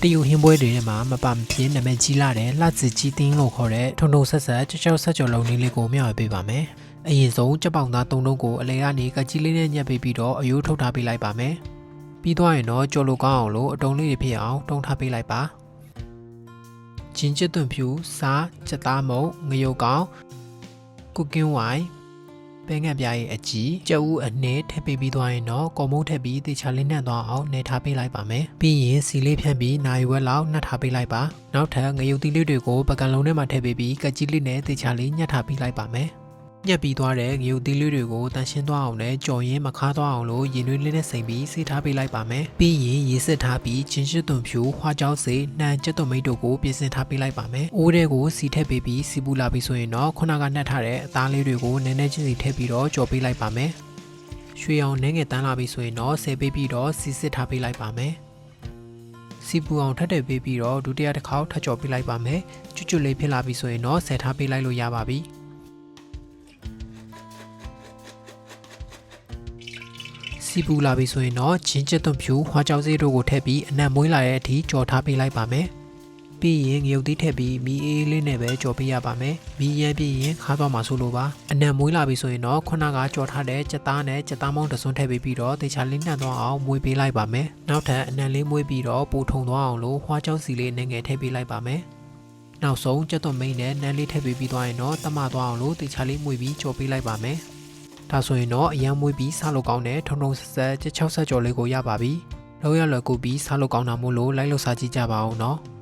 တယူဟင်းပွဲတွေထဲမှာမပါမဖြစ်နာမည်ကြီးလာတဲ့လှစစ်ကြီးတင်းလို့ခေါ်တဲ့ထုံထုံဆက်ဆက်ကြောက်ဆက်ကြော်လုံးလေးကိုမျှဝေပေးပါမယ်။အရင်ဆုံးကြက်ပေါင်သား၃လုံးကိုအလဲကနေကကြီးလေးနဲ့ညှက်ပေးပြီးတော့အယိုးထုတ်ထားပေးလိုက်ပါမယ်။ပြီးသွားရင်တော့ကြော်လိုကောင်းအောင်လို့အတုံးလေးတွေဖြစ်အောင်တုံးထားပေးလိုက်ပါ။ဂျင်းကျက်သွန်ဖြူစားချက်သားမုံငရုတ်ကောင်းကုကင်းဝိုင်ပဲငတ်ပြားရဲ့အကြီးကြက်ဦးအနှဲထည့်ပေးပြီးသွားရင်တော့ကော်မုန်းထည့်ပြီးတေချာလေးနှံ့သွားအောင်နှဲထားပေးလိုက်ပါမယ်ပြီးရင်စီလေးဖြန့်ပြီးနိုင်ဝက်လောက်နှက်ထားပေးလိုက်ပါနောက်ထပ်ငရုတ်သီးလေးတွေကိုပကံလုံးထဲမှာထည့်ပေးပြီးကကြီးလေးနဲ့တေချာလေးညှက်ထားပေးလိုက်ပါမယ်ညက်ပြီးသွားတဲ့ငရုတ်သီးလေးတွေကိုတန်ရှင်းသွားအောင်နဲ့ကြော်ရင်းမခါသွားအောင်လို့ရင်သွေးလေးနဲ့စိမ်ပြီးဆေးထားပေးလိုက်ပါမယ်ပြီးရင်ရေစစ်ထားပြီးချင်းရှစ်သွန်ဖြူခွာကြောက်စေနှံကျက်သွန်မိတ်တို့ကိုပြင်ဆင်ထားပေးလိုက်ပါမယ်အိုးတွေကိုစီထည့်ပေးပြီးစီပူလာပြီးဆိုရင်တော့ခုနကနှက်ထားတဲ့အသားလေးတွေကိုနည်းနည်းချင်းစီထည့်ပြီးတော့ကြော်ပေးလိုက်ပါမယ်ရွှေအောင်နှဲငယ်တန်းလာပြီးဆိုရင်တော့ဆယ်ပေးပြီးတော့စီစစ်ထားပေးလိုက်ပါမယ်စီပူအောင်ထပ်ထည့်ပေးပြီးတော့ဒုတိယတစ်ခေါက်ထပ်ကြော်ပေးလိုက်ပါမယ်ကျွတ်ကျွတ်လေးဖြစ်လာပြီးဆိုရင်တော့ဆယ်ထားပေးလိုက်လို့ရပါပြီစီပူလာပြီဆိုရင်တော့ဂျင်းကျက်သွန်ဖြူဟွာကြောက်စေးတို့ကိုထည့်ပြီးအနံ့မွေးလာတဲ့အထိကြော်ထားပေးလိုက်ပါမယ်။ပြီးရင်ငရုတ်သီးထည့်ပြီးမီအေးလေးနဲ့ပဲကြော်ပေးရပါမယ်။မီရမ်းပြီးရင်ခါသွားမှာဆိုလိုပါ။အနံ့မွေးလာပြီဆိုရင်တော့ခုနကကြော်ထားတဲ့ကြက်သားနဲ့ကြက်သားမောင်းတစွန်းထည့်ပြီးတော့တေချာလေးနှံ့သွားအောင်မွေးပေးလိုက်ပါမယ်။နောက်ထပ်အနံ့လေးမွေးပြီးတော့ပိုထုံသွားအောင်လို့ဟွာကြောက်စီလေးနဲ့ငယ်ထည့်ပေးလိုက်ပါမယ်။နောက်ဆုံးကြက်သွန်မိတ်နဲ့နန်းလေးထည့်ပြီးသွားရင်တော့တမသွားအောင်လို့တေချာလေးမွေးပြီးကြော်ပေးလိုက်ပါမယ်။ဒါဆိုရင်တော့အရန်မွေးပြီးစားလို့ကောင်းတဲ့ထုံထုံဆက်ဆက်ချက်6ဆက်ကြော်လေးကိုရပါပြီ။လောက်ရလွယ်ကူပြီးစားလို့ကောင်းတာမို့လို့လိုက်လို့စားကြည့်ကြပါဦးနော်။